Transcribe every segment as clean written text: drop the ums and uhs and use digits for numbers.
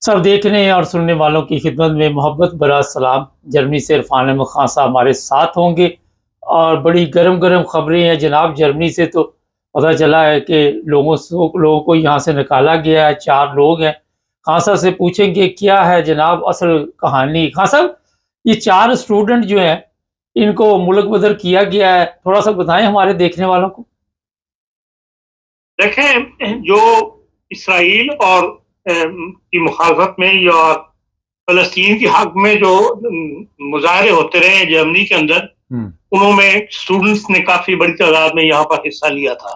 सब देखने और सुनने वालों की खिदमत में मोहब्बत भरा सलाम। जर्मनी से इरफान अहमद खान साहब हमारे साथ होंगे और बड़ी गरम-गरम खबरें हैं जनाब। जर्मनी से तो पता चला है कि लोगों को यहाँ से निकाला गया है, 4 लोग हैं। खान साहब से पूछेंगे क्या है जनाब असल कहानी। खान साहब, ये 4 स्टूडेंट जो हैं, इनको मुल्क बदर किया गया है, थोड़ा-सा बताएँ हमारे देखने वालों को? देखें, जो इसराइल और की मुखालफत में या फ़लस्तीन के हक में जो मुज़ाहरे होते रहे हैं जर्मनी के अंदर, उनमें स्टूडेंट्स ने काफ़ी बड़ी तादाद में यहाँ पर हिस्सा लिया था।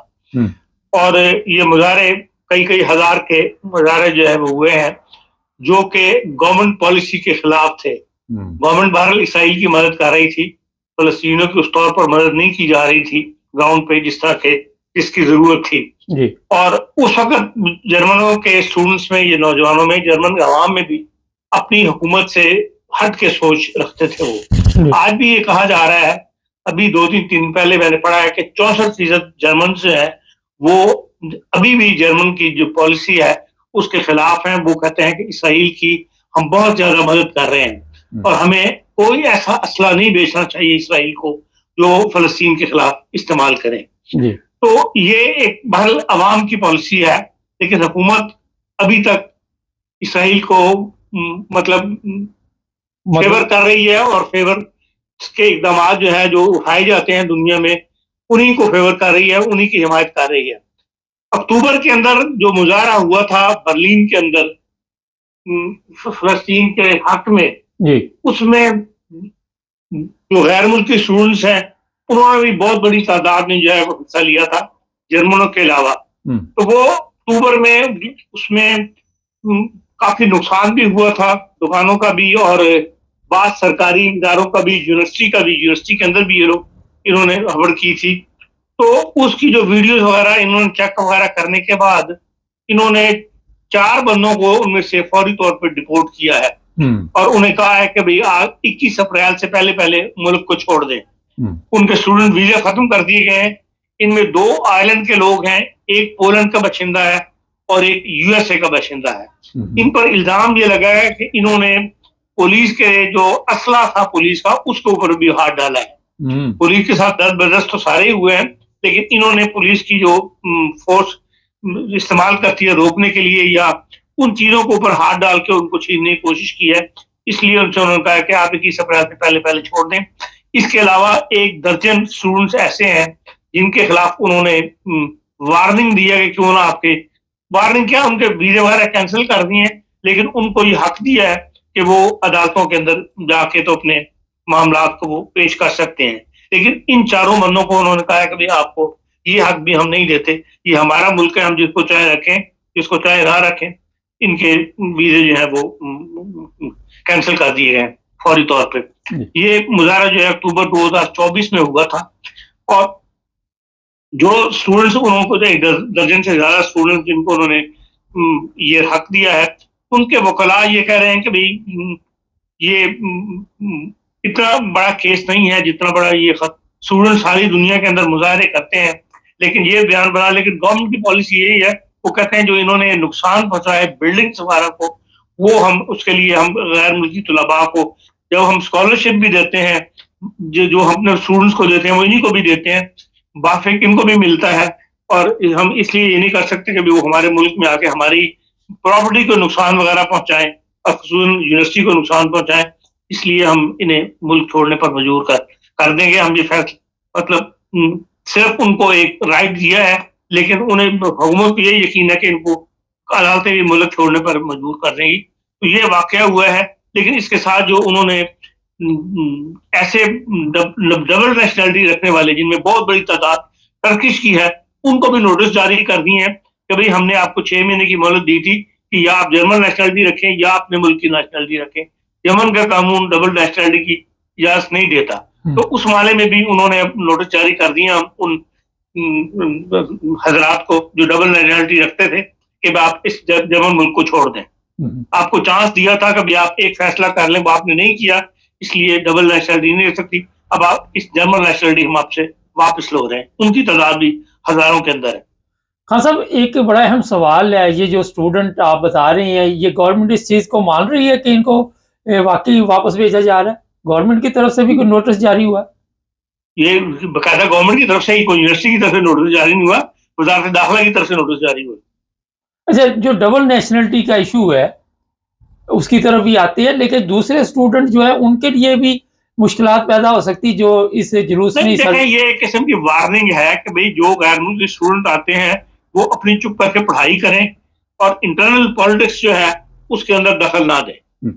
और ये मुज़ाहरे कई-कई हज़ार के मुज़ाहरे जो है वो हुए हैं, जो कि गवर्नमेंट पॉलिसी के खिलाफ थे। गवर्नमेंट बहरहाल इसराइल की मदद कर रही थी, फ़लस्तीनियों की उस तौर पर मदद नहीं की जा रही थी ग्राउंड पे जिस तरह के जिसकी ज़रूरत थी। जी। और उस वक़्त जर्मनों के स्टूडेंट्स में, ये नौजवानों में, जर्मन अवाम में भी अपनी हुकूमत से हट के सोच रखते थे वो। आज भी ये कहा जा रहा है, अभी 2-3 दिन पहले मैंने पढ़ा है कि 64% जर्मन जो हैं, वो अभी भी जर्मन की जो पॉलिसी है, उसके खिलाफ हैं। वो कहते हैं कि इसराइल की हम बहुत ज़्यादा मदद कर रहे हैं और हमें कोई ऐसा असला नहीं बेचना चाहिए इसराइल को, जो फ़लस्तीन के खिलाफ इस्तेमाल करें। जी। तो ये एक बहरहाल अवाम की पॉलिसी है, लेकिन हुकूमत अभी तक इसराइल को मतलब फेवर कर रही है और फेवर के इक़दामात जो है, जो उठाए जाते हैं दुनिया में, उन्हीं को फेवर कर रही है, उन्हीं की हिमायत कर रही है। अक्टूबर के अंदर जो मुज़ाहरा हुआ था बर्लिन के अंदर फ़लस्तीन के हक में, जी। उसमें जो गैर मुल्की स्टूडेंट्स हैं, उन्होंने भी बहुत बड़ी तादाद में जो है वो हिस्सा लिया था, जर्मनों के अलावा। तो वो अक्टूबर में उसमें काफ़ी नुकसान भी हुआ था, दुकानों का भी और बाज़ सरकारी इदारों का भी, यूनिवर्सिटी के अंदर भी इन्होंने हड़बड़ की थी। तो उसकी जो वीडियोज़ वगैरह इन्होंने चेक वगैरह करने के बाद, इन्होंने 4 बंदों को उनमें से फौरी तौर पे डिपोर्ट किया है और उन्हें कहा है कि भई आप 21 अप्रैल से पहले-पहले मुल्क को छोड़ दें। उनके स्टूडेंट वीज़ा खत्म कर दिए गए हैं। इनमें 2 आयरलैंड के लोग हैं, एक पोलैंड का बाशिंदा है और एक यूएसए का बाशिंदा है। इन पर इल्ज़ाम ये लगा है कि इन्होंने पुलिस के जो असला था पुलिस का, उसके ऊपर भी हाथ डाला है। पुलिस के साथ दस्त-बदस्त तो सारे ही हुए हैं, लेकिन इन्होंने पुलिस की जो फ़ोर्स इस्तेमाल करती है रोकने के लिए या उन चीज़ों के ऊपर हाथ डाल के उनको छीनने की कोशिश की है। इसलिए उनसे उन्होंने कहा कि आप 21 अप्रैल से पहले-पहले छोड़ दें। इसके अलावा 1 दर्जन स्टूडेंट्स ऐसे हैं, जिनके खिलाफ उन्होंने वार्निंग दी है कि क्यों ना आपके वार्निंग क्या, उनके वीज़े वगैरह कैंसल कर दिए हैं, लेकिन उनको ये हक दिया है कि वो अदालतों के अंदर जाके तो अपने मामलात को वो पेश कर सकते हैं। लेकिन इन चारों बंदों को उन्होंने कहा है कि भई आपको ये हक भी हम नहीं देते, ये हमारा मुल्क है, हम जिसको चाहे रखें, जिसको चाहे ना रखें। इनके वीज़े जो है वो कैंसल कर दिए गए हैं फौरी तौर पे। ये मुज़ाहरा जो है अक्टूबर 2024 में हुआ था और जो स्टूडेंट्स उनको जो 1 दर्जन से ज़्यादा स्टूडेंट्स जिनको उन्होंने ये हक दिया है, उनके वकला ये कह रहे हैं कि भई ये इतना बड़ा केस नहीं है जितना बड़ा ये स्टूडेंट सारी दुनिया के अंदर मुज़ाहरे करते हैं। लेकिन ये बयान बना, लेकिन गवर्नमेंट की पॉलिसी यही है, वो कहते हैं जो इन्होंने नुकसान पहुँचाया है बिल्डिंग्स वगैरह को, वो हम उसके लिए हम गैर मुल्की तलबा को जब हम स्कॉलरशिप भी देते हैं, जो हम अपने स्टूडेंट्स को देते हैं, वो इन्हीं को भी देते हैं, बाफ़िक इनको भी मिलता है और हम इसलिए ये नहीं कर सकते कि वो हमारे मुल्क में आके हमारी प्रॉपर्टी को नुकसान वगैरह पहुँचाएँ और ख़ुसूसन यूनिवर्सिटी को नुकसान पहुँचाएँ। इसलिए हम इन्हें मुल्क छोड़ने पर मजबूर कर देंगे। हम ये फैसला मतलब सिर्फ उनको एक राइट दिया है, लेकिन उन्हें हुकूमत को ये यकीन है कि इनको अदालतें भी मुल्क छोड़ने पर मजबूर कर देंगी। तो ये वाक़या हुआ है, लेकिन इसके साथ जो उन्होंने ऐसे डबल नेशनैलिटी रखने वाले, जिनमें बहुत बड़ी तादाद टर्किश की है, उनको भी नोटिस जारी कर दिए हैं कि भई हमने आपको 6 महीने की मोहलत दी थी कि या आप जर्मन नेशनैलिटी रखें या अपने मुल्क की नेशनैलिटी रखें। यमन का कानून डबल नेशनैलिटी की इजाज़त नहीं देता। तो उस मामले में भी उन्होंने नोटिस जारी कर दिए उन हज़रात को जो डबल नेशनैलिटी रखते थे कि आप इस जर्मन मुल्क को छोड़ दें। आपको चांस दिया था कि आप एक फैसला कर लें, वो आपने नहीं किया, इसलिए डबल नेशनैलिटी नहीं रह सकती। अब आप इस जर्मन नेशनैलिटी हम आपसे वापस लो रहे हैं। उनकी तादाद भी हज़ारों के अंदर है। खान साहब, एक बड़ा अहम सवाल है, ये जो स्टूडेंट आप बता रहे हैं, ये गवर्नमेंट इस चीज़ को मान रही है कि इनको वाकई वापस भेजा जा रहा है? गवर्नमेंट की तरफ से भी कोई नोटिस जारी हुआ है? ये बकायदा गवर्नमेंट की तरफ से ही, कोई यूनिवर्सिटी की तरफ से नोटिस जारी नहीं हुआ, वजारत दाखिला की तरफ से नोटिस जारी हुआ। अच्छा, जो डबल नेशनलिटी का इशू है उसकी तरफ भी आती है, लेकिन दूसरे स्टूडेंट जो है उनके लिए भी मुश्किलात पैदा हो सकती जो इस जुलूस में नहीं, हिस्सा। देखें, ये एक किस्म की वार्निंग है कि भाई जो गैर मुल्की स्टूडेंट आते हैं वो अपनी चुप करके पढ़ाई करें और इंटरनल पॉलिटिक्स जो है उसके अंदर दखल ना दें।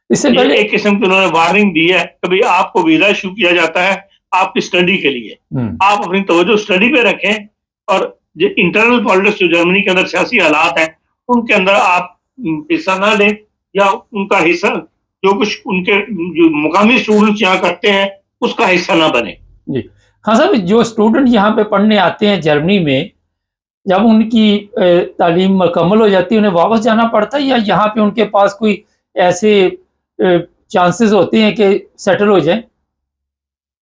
इससे ये पहले एक किस्म की उन्होंने वार्निंग दी है कि भाई आपको वीजा इशू किया जाता है आपकी स्टडी के लिए, आप अपनी तवज्जो स्टडी पे रखें और जो इंटरनल पॉलिटिक्स जो जर्मनी के अंदर सियासी हालात हैं उनके अंदर आप हिस्सा ना लें, या उनका हिस्सा जो कुछ उनके जो मुकामी स्टूडेंट्स यहाँ करते हैं उसका हिस्सा ना बने। जी हाँ साहब, जो स्टूडेंट यहाँ पे पढ़ने आते हैं जर्मनी में, जब उनकी तालीम मुकम्मल हो जाती है उन्हें वापस जाना पड़ता है, या यहाँ पे उनके पास कोई ऐसे चांसेस होते हैं कि सेटल हो जाएं?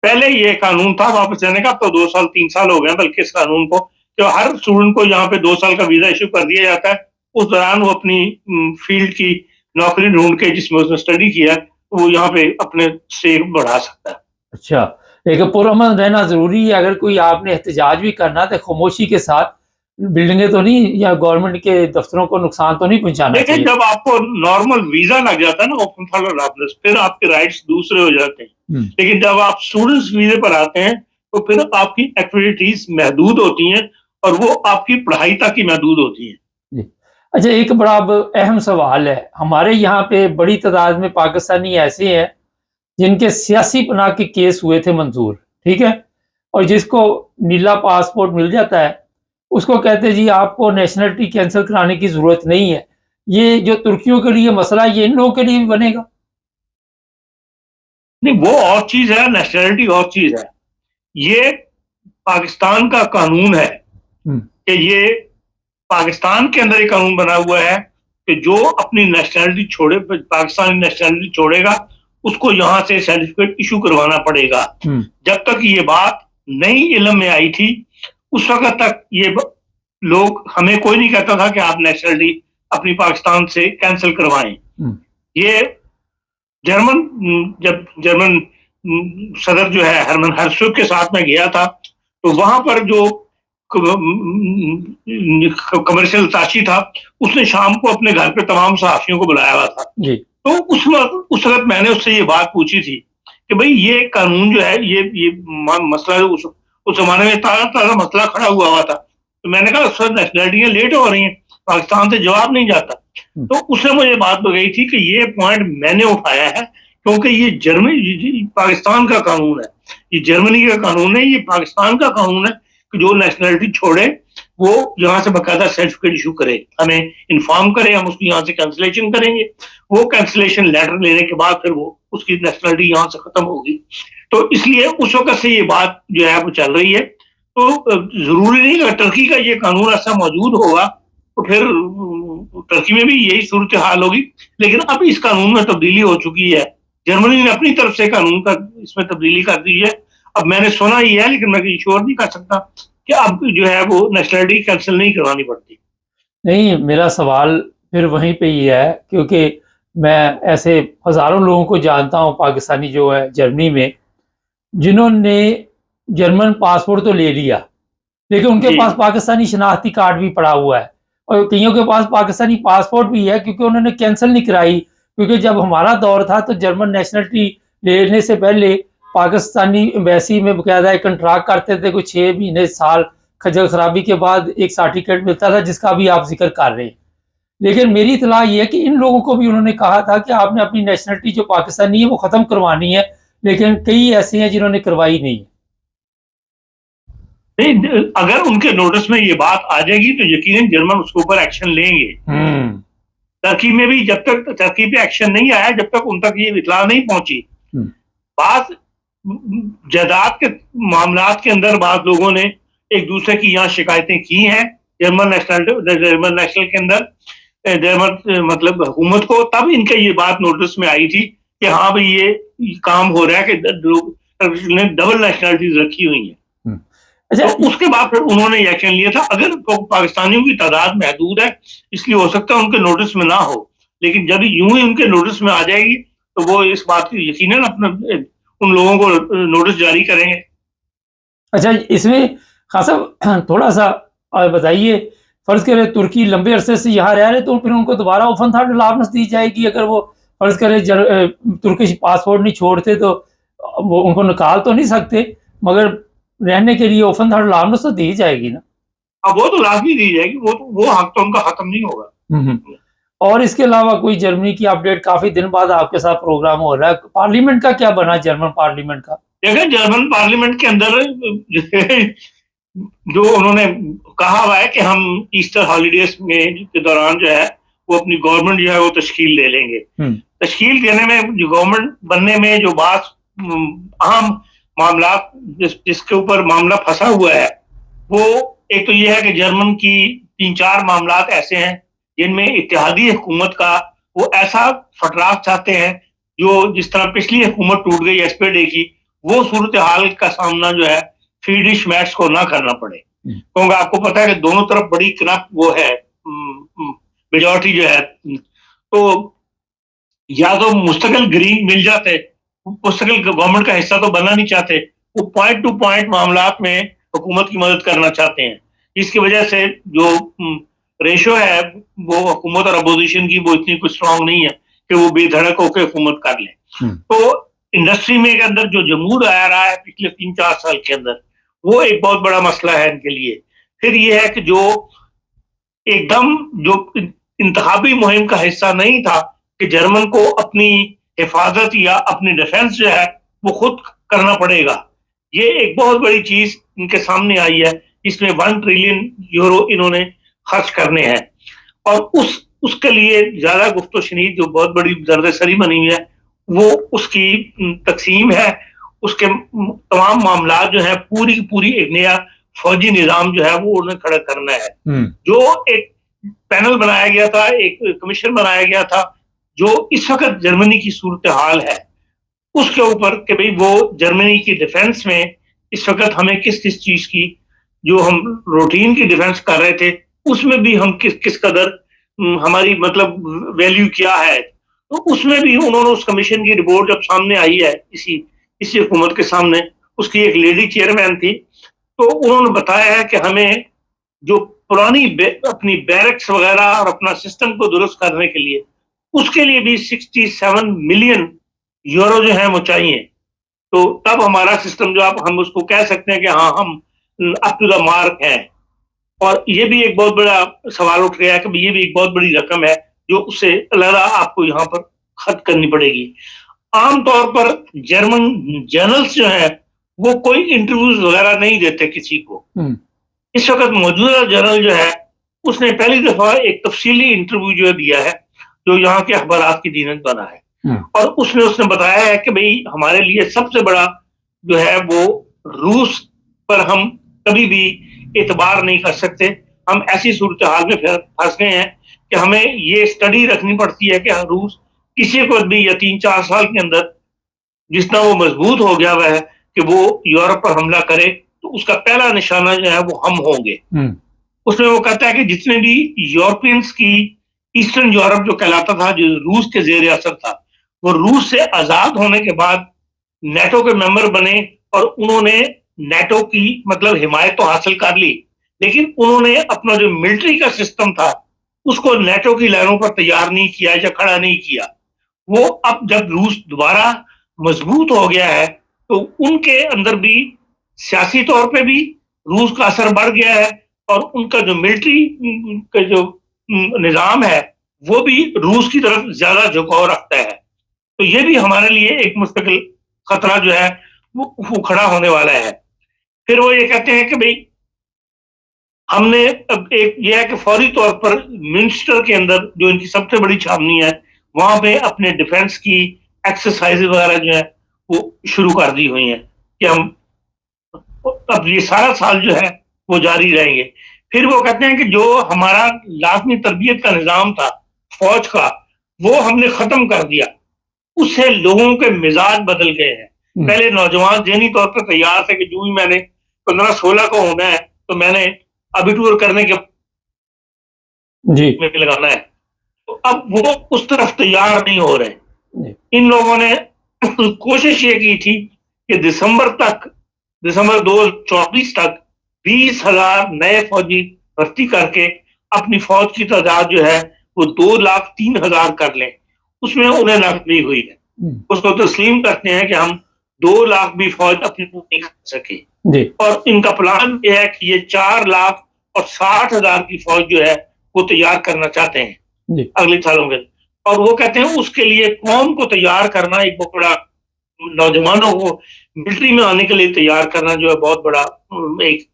पहले ये कानून था वापस जाने का, अब तो 2 साल 3 साल हो गए बल्कि इस कानून को, जो हर स्टूडेंट को यहाँ पे 2 साल का वीजा इशू कर दिया जाता है। उस दौरान वो अपनी फील्ड की नौकरी ढूंढ के जिसमें उसने स्टडी किया वो यहाँ पे अपने स्टे बढ़ा सकता है। अच्छा, लेकिन पुरअमन रहना जरूरी है। अगर कोई आपने एहतजाज भी करना तो खामोशी के साथ, बिल्डिंगें तो नहीं या गवर्नमेंट के दफ्तरों को नुकसान तो नहीं पहुंचाना देखिए, चाहिए। जब आपको नॉर्मल वीजा लग जाता है ना ओपन फॉर अडॉप्टर्स, फिर आपके राइट्स दूसरे हो जाते हैं। लेकिन जब आप स्टूडेंट्स वीजे पर आते हैं तो फिर आपकी एक्टिविटीज महदूद होती हैं और वो आपकी पढ़ाई तक ही महदूद होती हैं। जी। अच्छा, एक बड़ा अब अहम सवाल है, हमारे यहाँ पे बड़ी तादाद में पाकिस्तानी ऐसे हैं जिनके सियासी पनाह के केस हुए थे मंजूर, ठीक है, और जिसको नीला पासपोर्ट मिल जाता है उसको कहते हैं जी आपको नेशनलिटी कैंसिल कराने की जरूरत नहीं है। ये जो तुर्कियों के लिए मसला है, ये इन लोगों के लिए भी बनेगा? नहीं, वो और चीज है, नेशनलिटी और चीज है। ये पाकिस्तान का कानून है कि ये पाकिस्तान के अंदर एक कानून बना हुआ है कि जो अपनी नेशनलिटी छोड़े, पाकिस्तानी नेशनलिटी छोड़ेगा उसको यहाँ से सर्टिफिकेट इशू करवाना पड़ेगा। जब तक ये बात नई इल्म में आई थी उस वक्त तक ये लोग, हमें कोई नहीं कहता था कि आप नेशनलिटी अपनी पाकिस्तान से कैंसिल करवाएं। ये जब जर्मन सदर जो है हरमन हर्सुग के साथ में गया था तो वहां पर जो कमर्शियल ताशी था उसने शाम को अपने घर पे तमाम सहाफियों को बुलाया हुआ था जी। तो उस वक्त मैंने उससे ये बात पूछी थी कि भाई ये कानून जो है ये मसला उस जमाने में ताज़ा मसला खड़ा हुआ था, तो मैंने कहा सर नेशनलिटियां लेट हो रही हैं, पाकिस्तान से जवाब नहीं जाता। तो उसने मुझे बात बताई थी कि ये पॉइंट मैंने उठाया है क्योंकि ये जर्मनी पाकिस्तान का कानून है, ये जर्मनी का कानून है, ये पाकिस्तान का कानून है कि जो नेशनलिटी छोड़े वो यहाँ से बाकायदा सर्टिफिकेट इशू करे, हमें इन्फॉर्म करे, हम उसकी यहाँ से कैंसिलेशन करेंगे। वो कैंसिलेशन लेटर लेने के बाद फिर वो उसकी नेशनलिटी यहाँ से खत्म होगी। तो इसलिए उस वक्त से ये बात जो है वो चल रही है। तो जरूरी नहीं कि टर्की का ये कानून ऐसा मौजूद होगा तो फिर टर्की में भी यही सूरत हाल होगी, लेकिन अब इस कानून में तब्दीली हो चुकी है। जर्मनी ने अपनी तरफ से कानून का इसमें तब्दीली कर दी है। अब मैंने सुना ही है लेकिन मैं श्योर नहीं कर सकता कि अब जो है वो नेशनलिटी कैंसिल नहीं करवानी पड़ती। नहीं, मेरा सवाल फिर वहीं पे ही है क्योंकि मैं ऐसे हजारों लोगों को जानता हूँ पाकिस्तानी जो है जर्मनी में, जिन्होंने जर्मन पासपोर्ट तो ले लिया लेकिन उनके पास पाकिस्तानी शनाख्ती कार्ड भी पड़ा हुआ है, और कईयों के पास पाकिस्तानी पासपोर्ट भी है क्योंकि उन्होंने कैंसिल नहीं कराई। क्योंकि जब हमारा दौर था तो जर्मन नेशनलिटी लेने से पहले पाकिस्तानी एम्बेसी में बकायदा एक कंट्रैक्ट करते थे, कुछ 6 महीने साल खजल खराबी के बाद एक सर्टिफिकेट मिलता था जिसका भी आप जिक्र कर रहे हैं। लेकिन मेरी इतला ये है कि इन लोगों को भी उन्होंने कहा था कि आपने अपनी नेशनलिटी जो पाकिस्तानी है वो ख़त्म करवानी है, लेकिन कई ऐसे हैं जिन्होंने करवाई नहीं है। नहीं, अगर उनके नोटिस में ये बात आ जाएगी तो यकीनन जर्मन उसके ऊपर एक्शन लेंगे। टर्की में भी जब तक टर्की पे एक्शन नहीं आया, जब तक उन तक ये इतला नहीं पहुंची, बात जायदाद के मामलात के अंदर बाद लोगों ने एक दूसरे की यहाँ शिकायतें की हैं जर्मन नेशनल के अंदर, जर्मन मतलब हुकूमत को, तब इनका ये बात नोटिस में आई थी कि हाँ भाई ये काम हो रहा है कि डबल नेशनलिटीज रखी हुई हैं। अच्छा, तो उसके बाद फिर उन्होंने एक्शन लिया था। अगर पाकिस्तानियों की तादाद महदूद है, इसलिए हो सकता है उनके नोटिस में ना हो, लेकिन जब यूं ही उनके नोटिस में आ जाएगी तो वो इस बात की यकीनन अपने उन लोगों को नोटिस जारी करेंगे। अच्छा, इसमें खान साहब थोड़ा सा बताइए, फर्ज करें तुर्की लंबे अरसे से यहाँ रह रहे, तो फिर उनको दोबारा ओपन थार्ड अलाउंस दी जाएगी? अगर वो फर्ज करें तुर्किश पासपोर्ट नहीं छोड़ते तो वो उनको निकाल तो नहीं सकते, मगर रहने के लिए ओपन थार्ड अलाउंस तो दी जाएगी ना? अब वो तो लाजमी दी जाएगी, वो हक तो उनका खत्म नहीं होगा। और इसके अलावा कोई जर्मनी की अपडेट? काफी दिन बाद आपके साथ प्रोग्राम हो रहा है, पार्लियामेंट का क्या बना, जर्मन पार्लियामेंट का? देखिए, जर्मन पार्लियामेंट के अंदर जो उन्होंने कहा हुआ है कि हम ईस्टर हॉलीडेज में के दौरान जो है वो अपनी गवर्नमेंट जो है वो तश्कील ले लेंगे। तश्कील देने में, जो गवर्नमेंट बनने में जो बात अहम मामला जिसके ऊपर मामला फंसा हुआ है, वो एक तो ये है कि जर्मन की 3-4 मामला ऐसे हैं जिनमें इत्तेहादी हुकूमत का वो ऐसा फटराक चाहते हैं, जो जिस तरह पिछली हुकूमत टूट गई एसपीडी की, वो सूरत हाल का सामना जो है फ्रीडरिश मैर्च को ना करना पड़े। क्योंकि आपको पता है कि दोनों तरफ बड़ी करप्ट वो है, मेजॉरिटी जो है, तो या तो मुस्तकिल ग्रीन मिल जाते, मुस्तकिल गवर्नमेंट का हिस्सा तो बनना नहीं चाहते, वो पॉइंट टू पॉइंट मामलात में हुकूमत की मदद करना चाहते हैं। इसकी वजह से जो रेशो है वो हुकूमत और अपोजिशन की वो इतनी कुछ स्ट्रांग नहीं है कि वो बेधड़क होकर हुकूमत कर ले। तो इंडस्ट्री में के अंदर जो जमूर आ रहा है पिछले 3-4 साल के अंदर, वो एक बहुत बड़ा मसला है इनके लिए। फिर ये है कि जो एकदम जो इंतखाबी मुहिम का हिस्सा नहीं था कि जर्मन को अपनी हिफाजत या अपनी डिफेंस जो है वो खुद करना पड़ेगा, ये एक बहुत बड़ी चीज इनके सामने आई है। इसमें 1 ट्रिलियन यूरो इन्होंने खर्च करने हैं, और उसके लिए ज्यादा गुफ्तो शनीद जो बहुत बड़ी दर्द-ए-सरी बनी हुई है वो उसकी तकसीम है। उसके तमाम मामला जो है पूरी की पूरी एक नया फौजी निजाम जो है वो उन्हें खड़ा करना है। जो एक पैनल बनाया गया था, एक कमीशन बनाया गया था, जो इस वक्त जर्मनी की सूरत हाल है उसके ऊपर कि भाई वो जर्मनी की डिफेंस में इस वक्त हमें किस किस चीज की, जो हम रूटीन की डिफेंस कर रहे थे उसमें भी हम किस कदर हमारी मतलब वैल्यू क्या है, तो उसमें भी उन्होंने उस कमीशन की रिपोर्ट जब सामने आई है इसी हुकूमत के सामने, उसकी एक लेडी चेयरमैन थी, तो उन्होंने बताया है कि हमें जो पुरानी अपनी बैरक्स वगैरह और अपना सिस्टम को दुरुस्त करने के लिए उसके लिए भी 67 मिलियन यूरो जो है वो चाहिए। तो तब हमारा सिस्टम जो हम उसको कह सकते हैं कि हाँ हम अप टू द मार्क हैं। और ये भी एक बहुत बड़ा सवाल उठ गया है कि ये भी एक बहुत बड़ी रकम है जो उससे अलग आपको यहाँ पर खर्च करनी पड़ेगी। आमतौर पर जर्मन जर्नल्स जो है वो कोई इंटरव्यूज वगैरह नहीं देते किसी को। इस वक्त मौजूदा जर्नल जो है उसने पहली दफा एक तफसीली इंटरव्यू जो है दिया है, जो यहाँ के अखबारात की दीनत बना है, और उसने बताया है कि भाई हमारे लिए सबसे बड़ा जो है वो रूस पर हम कभी भी एतबार नहीं कर सकते। हम ऐसी सूरत हाल में फंस गए हैं कि हमें ये स्टडी रखनी पड़ती है कि रूस किसी को भी या 3-4 साल के अंदर जितना वो मजबूत हो गया हुआ है कि वो यूरोप पर हमला करे, तो उसका पहला निशाना जो है वो हम होंगे। उसमें वो कहता है कि जितने भी यूरोपियंस की ईस्टर्न यूरोप जो कहलाता था, जो रूस के जेर असर था, वो रूस से आजाद होने के बाद नेटो के मेंबर बने और उन्होंने नेटो की मतलब हिमायत तो हासिल कर ली, लेकिन उन्होंने अपना जो मिलिट्री का सिस्टम था उसको नेटो की लहरों पर तैयार नहीं किया या खड़ा नहीं किया। वो अब जब रूस दोबारा मजबूत हो गया है तो उनके अंदर भी सियासी तौर पे भी रूस का असर बढ़ गया है, और उनका जो मिलिट्री का जो निजाम है वो भी रूस की तरफ ज्यादा झुकाव रखता है। तो ये भी हमारे लिए एक मुस्तकिल खतरा जो है वो खड़ा होने वाला है। फिर वो ये कहते हैं कि भाई हमने अब एक ये है कि फौरी तौर पर मिनिस्टर के अंदर जो इनकी सबसे बड़ी छावनी है वहां पे अपने डिफेंस की एक्सरसाइज वगैरह जो है वो शुरू कर दी हुई है कि हम अब ये सारा साल जो है वो जारी रहेंगे। फिर वो कहते हैं कि जो हमारा लाजमी तरबियत का निजाम था फौज का, वो हमने खत्म कर दिया, उससे लोगों के मिजाज बदल गए हैं। पहले नौजवान ज़हनी तौर पर तैयार थे कि जो ही मैंने 15-16 को होना है, तो मैंने अभी टूर करने के जी में लगाना है। तो अब वो उस तरफ तैयार नहीं हो रहे। जी इन लोगों ने कोशिश ये की थी कि दिसंबर 2024 तक 20,000 नए फौजी भर्ती करके अपनी फौज की तादाद जो है वो 2,03,000 कर लें। उसमें उन्हें नाकामयाबी हुई है। उसको तस्लीम करते हैं कि हम 2 लाख भी फौज अपनी नहीं कर सके। जी और इनका प्लान ये है कि ये 4,60,000 की फौज जो है वो तैयार करना चाहते हैं जी अगले सालों में। और वो कहते हैं उसके लिए कौम को तैयार करना एक बहुत बड़ा, नौजवानों को मिलिट्री में आने के लिए तैयार करना जो है बहुत बड़ा एक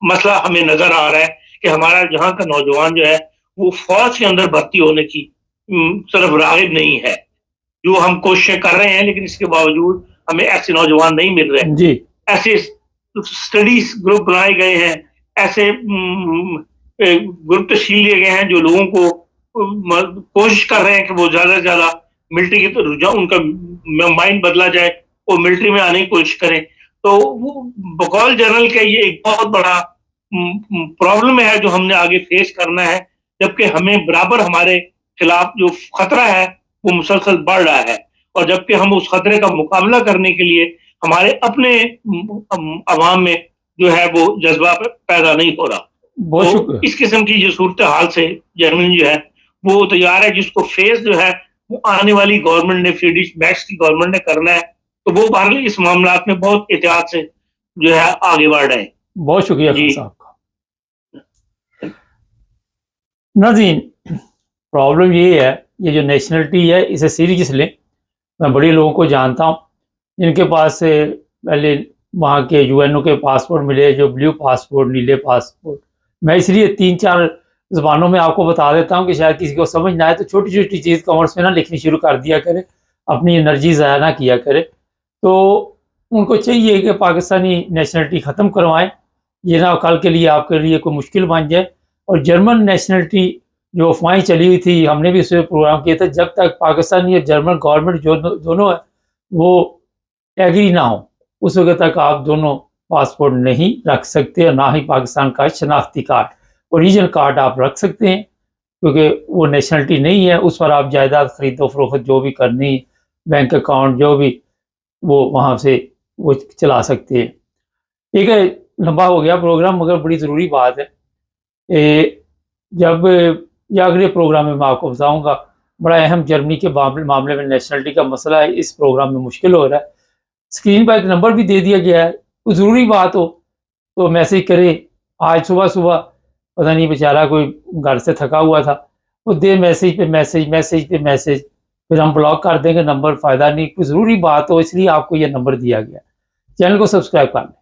मसला हमें नजर आ रहा है कि हमारा जहाँ का नौजवान जो है वो फौज के अंदर भर्ती होने की तरफ राग़िब नहीं है। जो हम कोशिशें कर रहे हैं लेकिन इसके बावजूद हमें ऐसे नौजवान नहीं मिल रहे। जी ऐसे स्टडीज ग्रुप बनाए गए हैं, ऐसे ग्रुप तश्कील लिए गए हैं जो लोगों को कोशिश कर रहे हैं कि वो ज्यादा से ज्यादा मिलिट्री की रुझान, उनका माइंड बदला जाए, वो मिलिट्री में आने की कोशिश करें। तो वो बकौल जनरल का ये एक बहुत बड़ा प्रॉब्लम है जो हमने आगे फेस करना है, जबकि हमें बराबर हमारे खिलाफ जो खतरा है वो मुसलसल बढ़ रहा है। और जबकि हम उस खतरे का मुकाबला करने के लिए हमारे अपने अवाम में जो है वो जज्बा पैदा नहीं हो रहा। बहुत तो शुक्रिया। इस किस्म की जो सूरत हाल से जर्मनी जो है वो तैयार है, जिसको फेस जो है वो आने वाली गवर्नमेंट ने, फ्रीडरिश मैक्स की गवर्नमेंट ने करना है। तो वो बहरहाल इस मामला में बहुत एहतियात से जो है आगे बढ़ रहे हैं। बहुत शुक्रिया खान जी। साहब का। नाज़रीन, प्रॉब्लम ये है, ये जो नेशनलिटी है इसे सीरियस लें। मैं बड़े लोगों को जानता हूँ जिनके पास से पहले वहाँ के यूएनओ के पासपोर्ट मिले, जो ब्लू पासपोर्ट, नीले पासपोर्ट। मैं इसलिए 3-4 ज़बानों में आपको बता देता हूँ कि शायद किसी को समझ ना आए, तो छोटी-छोटी चीज़ कमेंट्स में ना लिखनी शुरू कर दिया करें, अपनी एनर्जी ज़ाया ना किया करें। तो उनको चाहिए कि पाकिस्तानी नेशनलिटी ख़त्म करवाएँ, ये ना कल के लिए आपके लिए कोई मुश्किल बन जाए। और जर्मन नेशनलिटी जो अफवाहें चली हुई थी, हमने भी उस पर प्रोग्राम किया था, जब तक पाकिस्तानी और जर्मन गवर्नमेंट जो दोनों है वो एग्री ना हो, उस वक्त तक आप दोनों पासपोर्ट नहीं रख सकते, और ना ही पाकिस्तान का शनाख्ती कार्ड, ओरिजिनल कार्ड आप रख सकते हैं, क्योंकि वो नेशनलिटी नहीं है। उस पर आप जायदाद खरीदो फरोख्त जो भी करनी, बैंक अकाउंट जो भी, वो वहाँ से वो चला सकते हैं। ठीक है, लंबा हो गया प्रोग्राम, मगर बड़ी ज़रूरी बात है। जब या अगले प्रोग्राम में मैं आपको बताऊंगा, बड़ा अहम जर्मनी के मामले में नेशनलिटी का मसला है, इस प्रोग्राम में मुश्किल हो रहा है। स्क्रीन पर एक नंबर भी दे दिया गया है, तो ज़रूरी बात हो तो मैसेज करें। आज सुबह पता नहीं बेचारा कोई घर से थका हुआ था, वो दे मैसेज पे मैसेज, फिर हम ब्लॉक कर देंगे नंबर, फ़ायदा नहीं। कोई ज़रूरी बात हो इसलिए आपको ये नंबर दिया गया। चैनल को सब्सक्राइब कर लें।